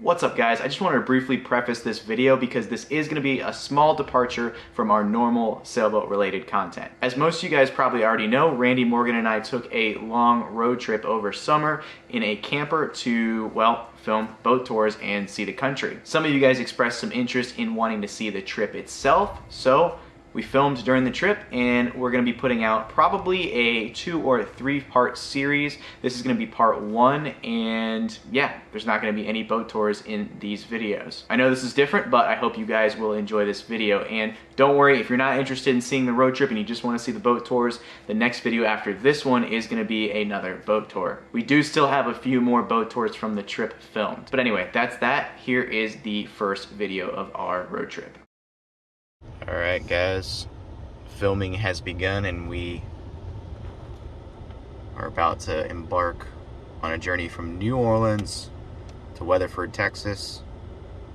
What's up guys? I just wanted to briefly preface this video because this is going to be a small departure from our normal sailboat related content. As most of you guys probably already know, Randy Morgan and I took a long road trip over summer in a camper to, well, film boat tours and see the country. Some of you guys expressed some interest in wanting to see the trip itself, so we filmed during the trip and we're going to be putting out probably a 2 or 3 part series. This is going to be part 1, and yeah, there's not going to be any boat tours in these videos. I know this is different, but I hope you guys will enjoy this video. And don't worry, if you're not interested in seeing the road trip and you just want to see the boat tours, the next video after this one is going to be another boat tour. We do still have a few more boat tours from the trip filmed. But anyway, that's that. Here is the first video of our road trip. Alright guys, filming has begun and we are about to embark on a journey from New Orleans to Weatherford, Texas.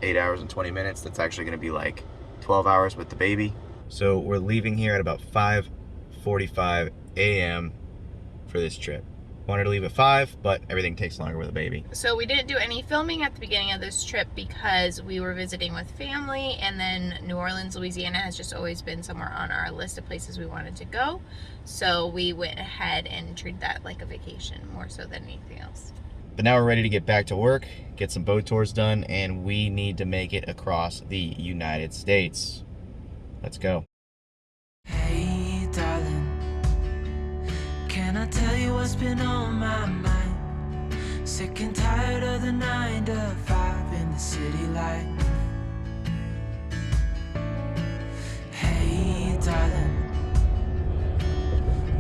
8 hours and 20 minutes. That's actually going to be like 12 hours with the baby. So we're leaving here at about 5:45 a.m. for this trip. Wanted to leave at 5, but everything takes longer with a baby. So we didn't do any filming at the beginning of this trip because we were visiting with family, and then New Orleans, Louisiana has just always been somewhere on our list of places we wanted to go. So we went ahead and treated that like a vacation more so than anything else. But now we're ready to get back to work, get some boat tours done, and we need to make it across the United States. Let's go. Hey darling, can I tell you what's been on my mind? Sick and tired of the 9 to 5 in the city life. Hey darling,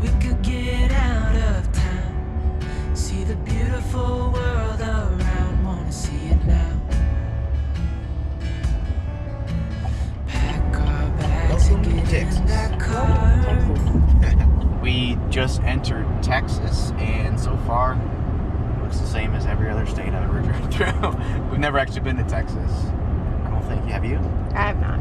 we could get out of town, see the beautiful world around, wanna see it now. Pack our bags and get in that car. We just entered Texas, and so far looks the same as every other state I've ever driven through. We've never actually been to Texas. I don't think. Have you? I have not.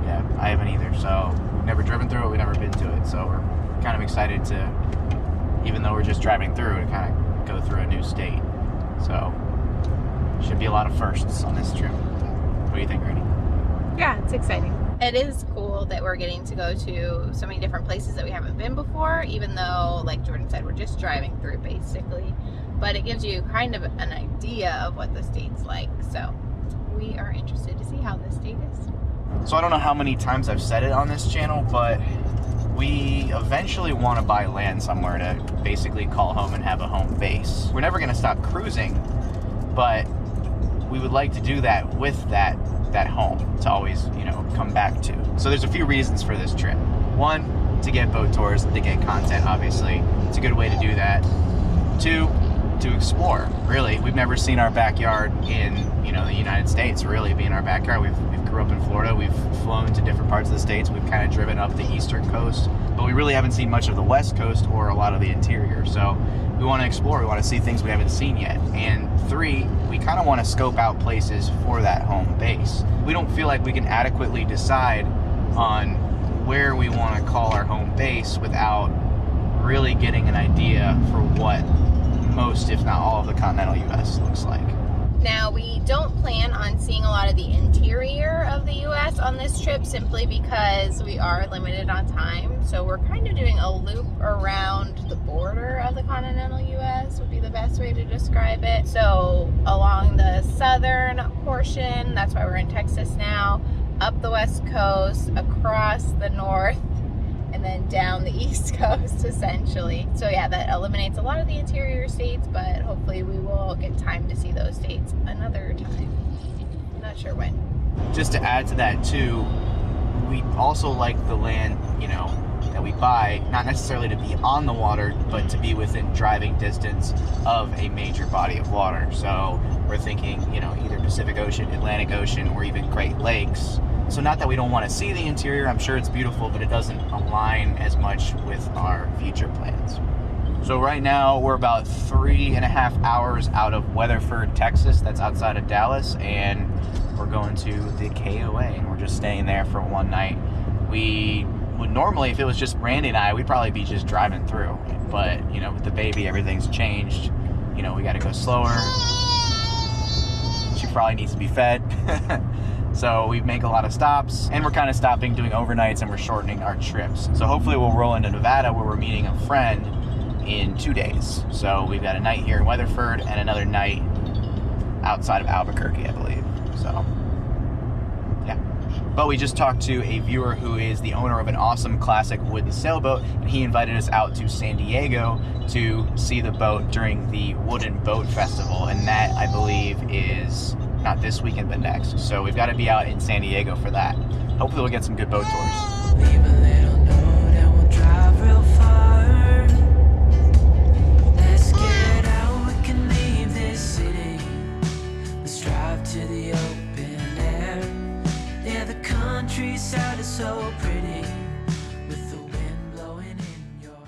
Yeah, I haven't either. So we've never driven through it. We've never been to it. So we're kind of excited to, even though we're just driving through, to kind of go through a new state. So should be a lot of firsts on this trip. What do you think, Randy? Yeah, it's exciting. It is cool that we're getting to go to so many different places that we haven't been before, even though, like Jordan said, we're just driving through basically. But it gives you kind of an idea of what the state's like. So we are interested to see how this state is. So I don't know how many times I've said it on this channel, but we eventually want to buy land somewhere to basically call home and have a home base. We're never going to stop cruising, but we would like to do that with that home to always, you know, come back to. So there's a few reasons for this trip. One, to get boat tours, to get content, obviously. It's a good way to do that. 2, to explore. Really, we've never seen our backyard in, you know, the United States, really being our backyard. We've grew up in Florida. We've flown to different parts of the states. We've kind of driven up the eastern coast, but we really haven't seen much of the west coast or a lot of the interior. So we want to explore. We want to see things we haven't seen yet. And 3, we kind of want to scope out places for that home base. We don't feel like we can adequately decide on where we want to call our home base without really getting an idea for what most, if not all, of the continental U.S. looks like. Now, we don't plan on seeing a lot of the interior of the U.S. on this trip simply because we are limited on time. So we're kind of doing a loop around the border of the continental U.S. would be the best way to describe it. So along the southern portion, that's why we're in Texas now, up the west coast, across the north, and then down the east coast essentially. So yeah, that eliminates a lot of the interior states, but hopefully we will get time to see those states another time. Not sure when. Just to add to that too, we also like the land, you know, that we buy, not necessarily to be on the water, but to be within driving distance of a major body of water. So we're thinking, you know, either Pacific Ocean, Atlantic Ocean, or even Great Lakes. So not that we don't want to see the interior, I'm sure it's beautiful, but it doesn't align as much with our future plans. So right now we're about 3.5 hours out of Weatherford, Texas. That's outside of Dallas, and we're going to the KOA, and we're just staying there for one night. We would normally, if it was just Randy and I, we'd probably be just driving through. But, you know, with the baby, everything's changed. You know, we got to go slower. She probably needs to be fed. So we make a lot of stops, and we're kind of stopping, doing overnights, and we're shortening our trips. So hopefully we'll roll into Nevada, where we're meeting a friend in 2 days. So we've got a night here in Weatherford and another night outside of Albuquerque, I believe. So yeah. But we just talked to a viewer who is the owner of an awesome classic wooden sailboat, and he invited us out to San Diego to see the boat during the Wooden Boat Festival, and that, I believe, is not this weekend but next. So we've got to be out in San Diego for that. Hopefully we'll get some good boat tours. Leave a little note and we'll drive real far. Let's get out, we can leave this city. Let's drive to the open air. Yeah, the countryside is so pretty, with the wind blowing in your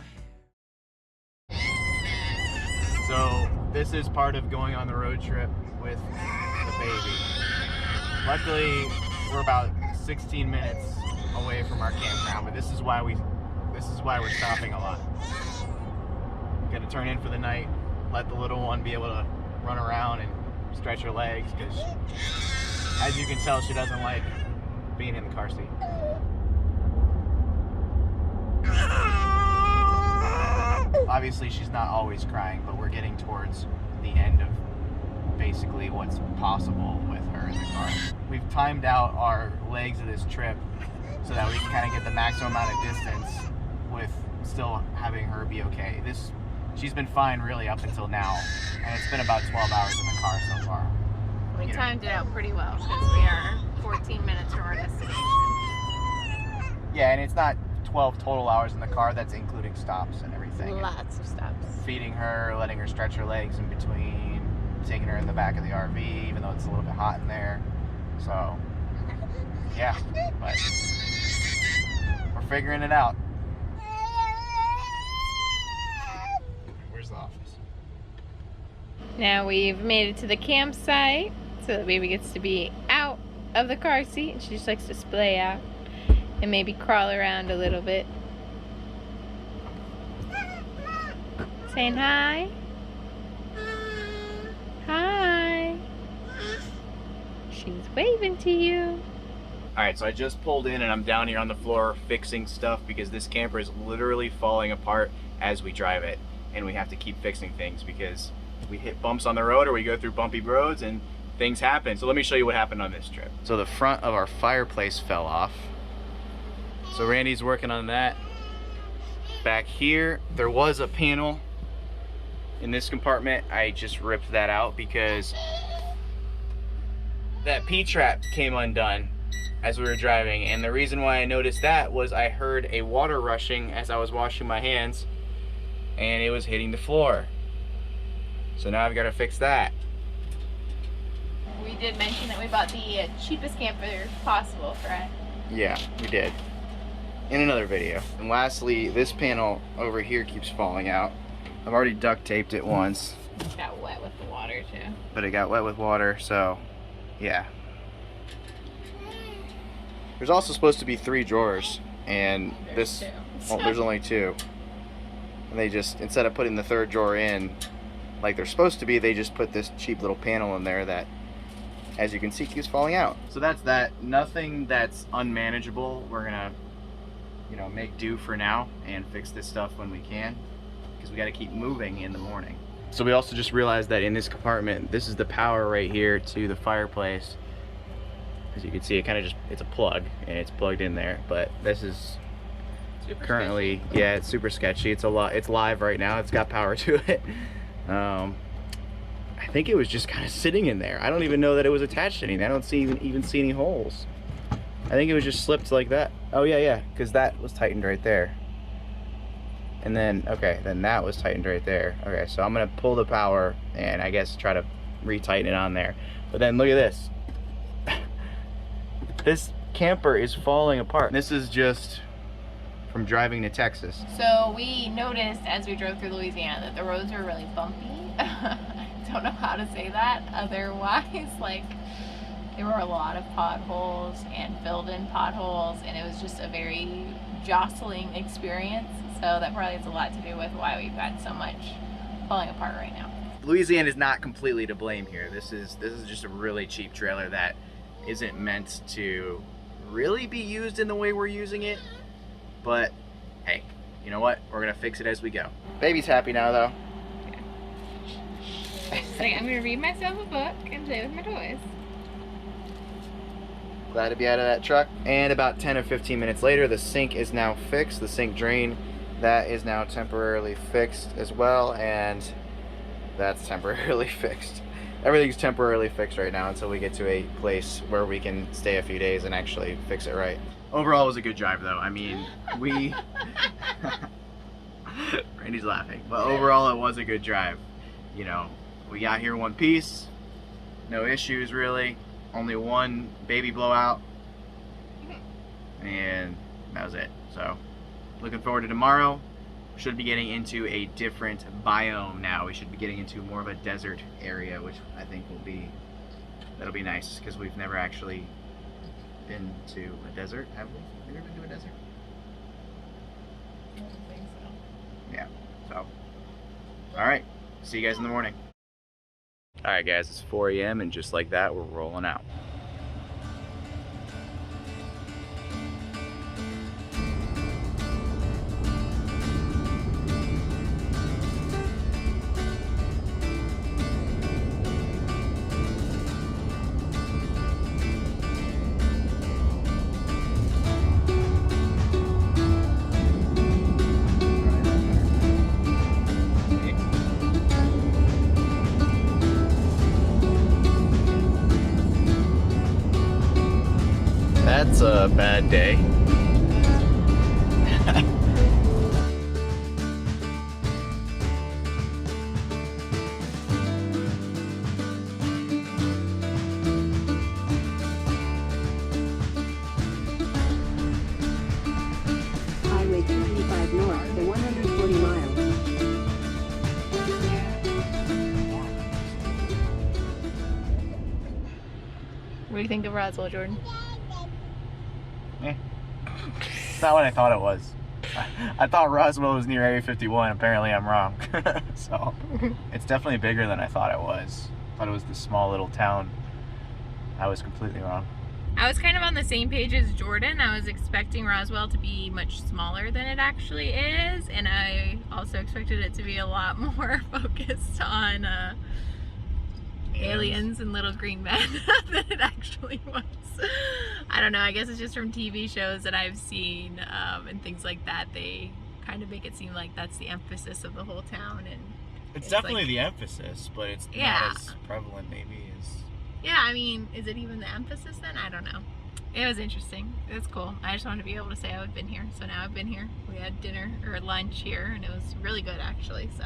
hair. So this is part of going on the road trip with the baby. Luckily, we're about 16 minutes away from our campground, but this is why we're stopping a lot. Gonna turn in for the night, let the little one be able to run around and stretch her legs, because as you can tell, she doesn't like being in the car seat. Obviously, she's not always crying, but we're getting towards the end of basically what's possible with her in the car. We've timed out our legs of this trip so that we can kind of get the maximum amount of distance with still having her be okay. She's been fine really up until now, and it's been about 12 hours in the car so far. We timed it out pretty well because we are 14 minutes from our destination. Yeah, and it's not 12 total hours in the car, that's including stops and everything. Lots of stops. Feeding her, letting her stretch her legs in between, taking her in the back of the RV, even though it's a little bit hot in there. So, yeah, but we're figuring it out. Where's the office? Now we've made it to the campsite, so the baby gets to be out of the car seat, and she just likes to splay out and maybe crawl around a little bit. Saying hi. Hi. She's waving to you. Alright, so I just pulled in and I'm down here on the floor fixing stuff because this camper is literally falling apart as we drive it. And we have to keep fixing things because we hit bumps on the road or we go through bumpy roads and things happen. So let me show you what happened on this trip. So the front of our fireplace fell off. So Randy's working on that. Back here, there was a panel in this compartment. I just ripped that out because that P-trap came undone as we were driving, and the reason why I noticed that was I heard a water rushing as I was washing my hands and it was hitting the floor. So now I've got to fix that. We did mention that we bought the cheapest camper possible, correct? Yeah, we did. In another video. And lastly, this panel over here keeps falling out. I've already duct taped it once. It got wet with the water too. But it got wet with water, so yeah. There's also supposed to be 3 drawers, and there's only 2. And they just, instead of putting the 3rd drawer in like they're supposed to be, they just put this cheap little panel in there that, as you can see, keeps falling out. So that's that. Nothing that's unmanageable. We're gonna, you know, make do for now and fix this stuff when we can, because we got to keep moving in the morning. So we also just realized that in this compartment, this is the power right here to the fireplace. As you can see, it kind of just, it's a plug and it's plugged in there, but this is Super currently sketchy. Yeah, it's super sketchy. It's live right now. It's got power to it. I think it was just kind of sitting in there. I don't even know that it was attached to anything. I don't even see any holes. I think it was just slipped like that. Oh yeah, because that was tightened right there. And then, okay, then that was tightened right there. Okay, so I'm gonna pull the power and I guess try to retighten it on there. But then look at this. This camper is falling apart. This is just from driving to Texas. So we noticed as we drove through Louisiana that the roads were really bumpy. I don't know how to say that otherwise. Like, there were a lot of potholes and filled in potholes, and it was just a very jostling experience. So that probably has a lot to do with why we've got so much falling apart right now. Louisiana is not completely to blame here. This is just a really cheap trailer that isn't meant to really be used in the way we're using it. But hey, you know what? We're gonna fix it as we go. Baby's happy now though. It's like, I'm gonna read myself a book and play with my toys. Glad to be out of that truck. And about 10 or 15 minutes later, the sink is now fixed. The sink drain, that is now temporarily fixed as well, and that's temporarily fixed. Everything's temporarily fixed right now until we get to a place where we can stay a few days and actually fix it right. Overall, it was a good drive though. I mean, we... Randy's laughing. But overall, it was a good drive. You know, we got here in one piece. No issues really. Only one baby blowout, and that was it. So, looking forward to tomorrow. Should be getting into a different biome now. We should be getting into more of a desert area, which I think that'll be nice, because we've never actually been to a desert, have we? Have you ever been to a desert? I don't think so. Yeah, so, alright, see you guys in the morning. Alright guys, it's 4 a.m. and just like that, we're rolling out. That's a bad day. Highway 285 north to 140 miles. What do you think of Roswell, Jordan? It's not what I thought it was. I thought Roswell was near Area 51. Apparently I'm wrong. So, it's definitely bigger than I thought it was. I thought it was this small little town. I was completely wrong. I was kind of on the same page as Jordan. I was expecting Roswell to be much smaller than it actually is, and I also expected it to be a lot more focused on aliens and little green men than it actually was. I don't know, I guess it's just from TV shows that I've seen and things like that. They kind of make it seem like that's the emphasis of the whole town, and It's definitely like, the emphasis, but it's not as prevalent maybe as... Yeah, I mean, is it even the emphasis then? I don't know. It was interesting. It was cool. I just wanted to be able to say I've been here. So now I've been here. We had dinner or lunch here, and it was really good actually. So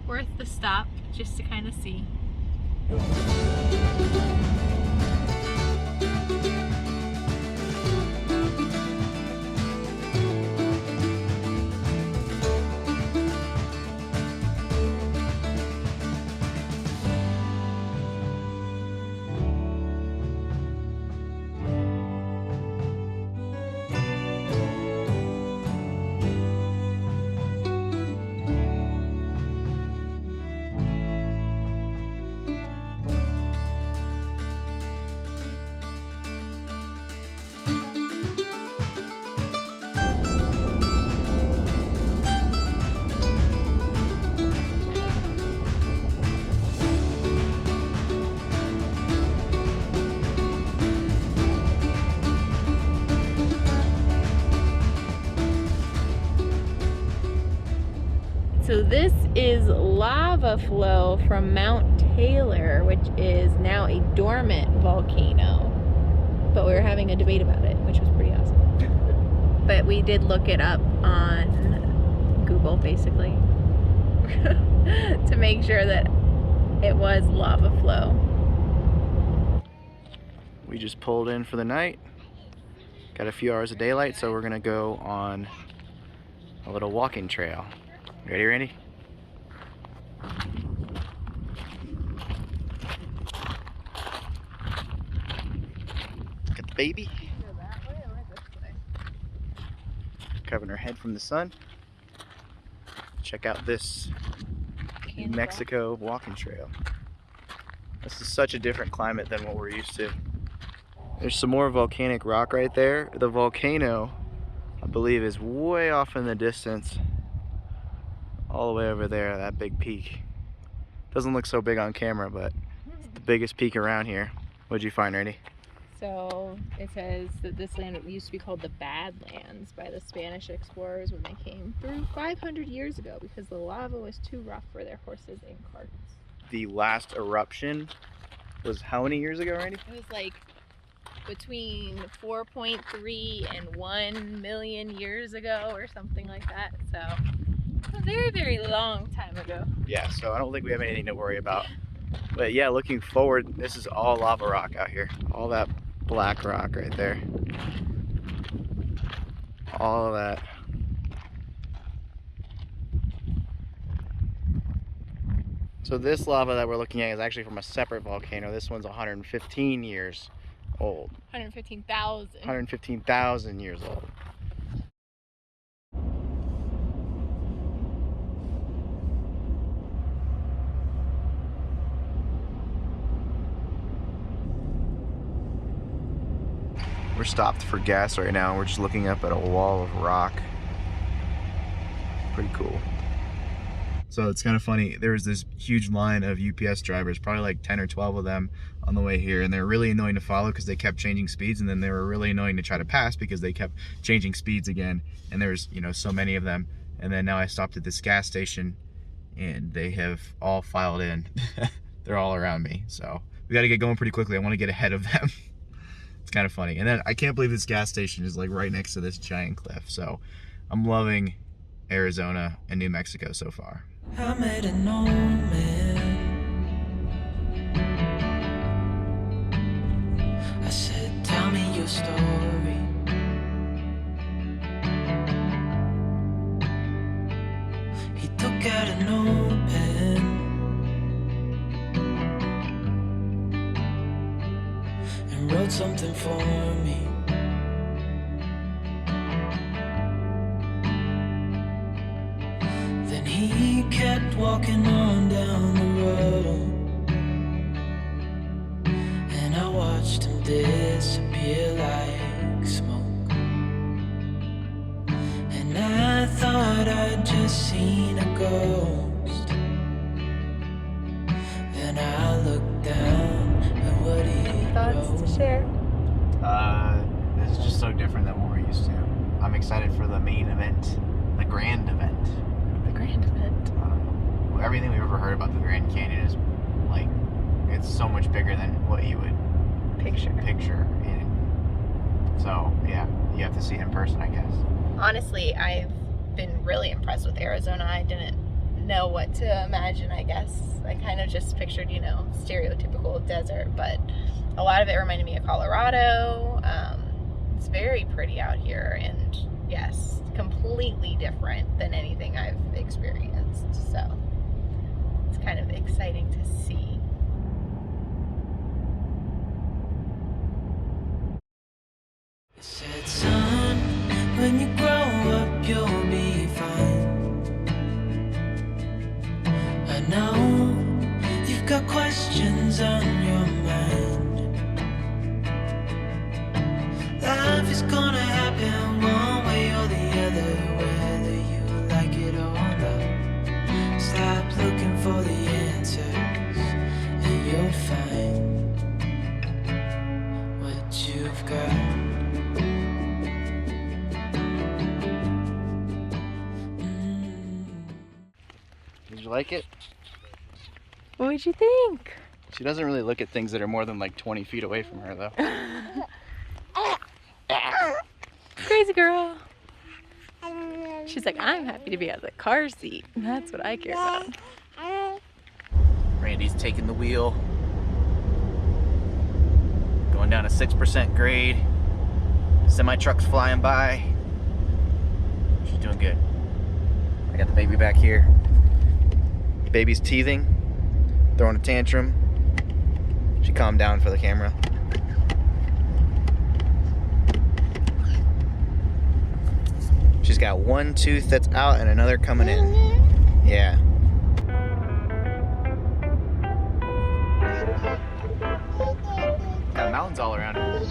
worth the stop just to kind of see. So this is lava flow from Mount Taylor, which is now a dormant volcano. But we were having a debate about it, which was pretty awesome. But we did look it up on Google, basically, to make sure that it was lava flow. We just pulled in for the night. Got a few hours of daylight, so we're gonna go on a little walking trail. Ready, Randy? Got the baby. Covering her head from the sun. Check out this volcanic New Mexico walking trail. This is such a different climate than what we're used to. There's some more volcanic rock right there. The volcano, I believe, is way off in the distance. All the way over there, that big peak. Doesn't look so big on camera, but it's the biggest peak around here. What'd you find, Randy? So it says that this land used to be called the Badlands by the Spanish explorers when they came through 500 years ago because the lava was too rough for their horses and carts. The last eruption was how many years ago, Randy? It was like between 4.3 and 1 million years ago or something like that. So a very, very long time ago. Yeah, so I don't think we have anything to worry about. But yeah, looking forward, this is all lava rock out here. All that black rock right there. All of that. So this lava that we're looking at is actually from a separate volcano. This one's 115 years old. 115,000. 115,000 years old. We're stopped for gas right now. We're just looking up at a wall of rock. Pretty cool. So it's kind of funny. There was this huge line of UPS drivers, probably like 10 or 12 of them on the way here, and they're really annoying to follow because they kept changing speeds, and then they were really annoying to try to pass because they kept changing speeds again, and there's, you know, so many of them. And then now I stopped at this gas station and they have all filed in. They're all around me, so we got to get going pretty quickly. I want to get ahead of them. It's kind of funny. And then I can't believe this gas station is like right next to this giant cliff. So I'm loving Arizona and New Mexico so far. I met an old man. I said, tell me your story. He took out a notepad and wrote something for me. Then he kept walking on down the road, and I watched him disappear like smoke. And I thought I'd just seen a ghost. Then I looked down at what he Thoughts wrote. to share? This is just so different than what we're used to. I'm excited for the main event, the grand event. The grand event. Everything we've ever heard about the Grand Canyon is like, it's so much bigger than what you would picture. So yeah, you have to see it in person, I guess. Honestly, I've been really impressed with Arizona. I didn't know what to imagine, I guess. I kind of just pictured, you know, stereotypical desert, but a lot of it reminded me of Colorado. It's very pretty out here, and yes, completely different than anything I've experienced. So it's kind of exciting to see. I said, son, when you grow up, you'll be fine. I know you've got questions on your mind. Life is gonna happen one way or the other, whether you like it or not. Stop looking for the answers, and you'll find what you've got. Did you like it? What would you think? She doesn't really look at things that are more than like 20 feet away from her, though. Crazy girl. She's like, I'm happy to be out of the car seat. That's what I care about. Randy's taking the wheel. Going down a 6% grade. Semi-truck's flying by. She's doing good. I got the baby back here. Baby's teething, throwing a tantrum. She calmed down for the camera. She's got one tooth that's out and another coming in. Yeah. got mountains all around it.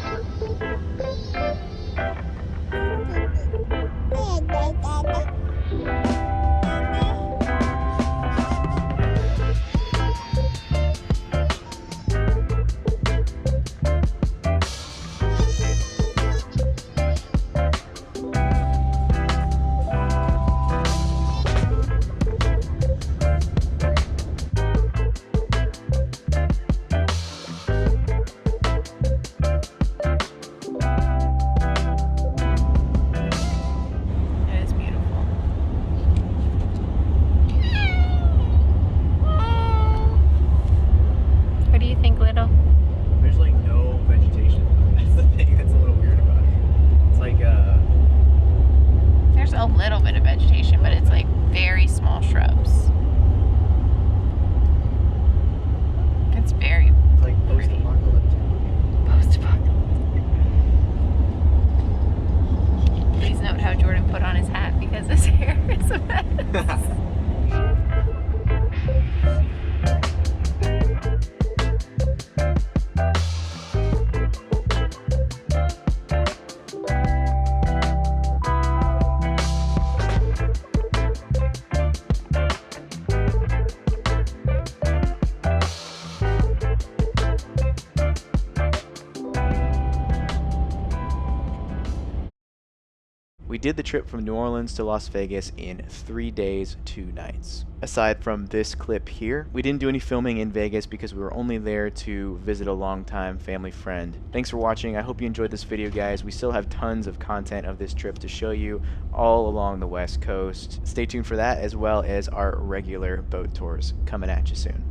We did the trip from New Orleans to Las Vegas in 3 days, 2 nights. Aside from this clip here, we didn't do any filming in Vegas because we were only there to visit a longtime family friend. Thanks for watching. I hope you enjoyed this video, guys. We still have tons of content of this trip to show you all along the West Coast. Stay tuned for that, as well as our regular boat tours coming at you soon.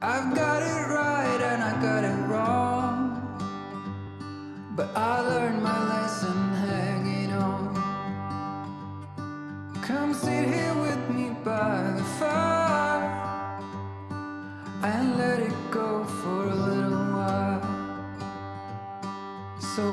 I've got it right and I got it wrong, but I learned my lesson hanging on. Come sit here with me by the fire and let it go for a little